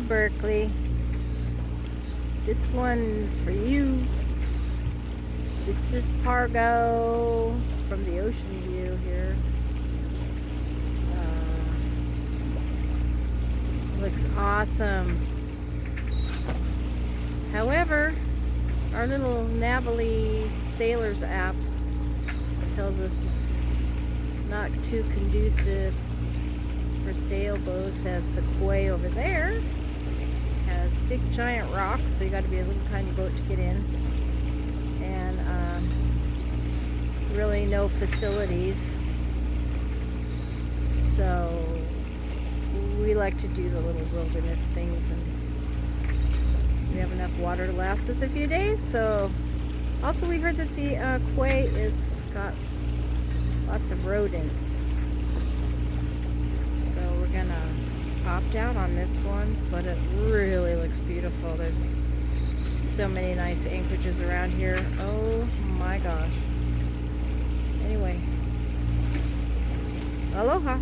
Hey Berkley, this one's for you. This is Parga from the ocean view here. Looks awesome. However, our little Navily Sailors app tells us it's not too conducive for sailboats, as the quay over there has big giant rocks, so you got to be a little tiny boat to get in, and really no facilities. So we like to do the little wilderness things, and we have enough water to last us a few days. So also we heard that the quay is got lots of rodents, so we're gonna opt out on this one, but it really looks beautiful. There's so many nice anchorages around here. Oh my gosh. Anyway, aloha.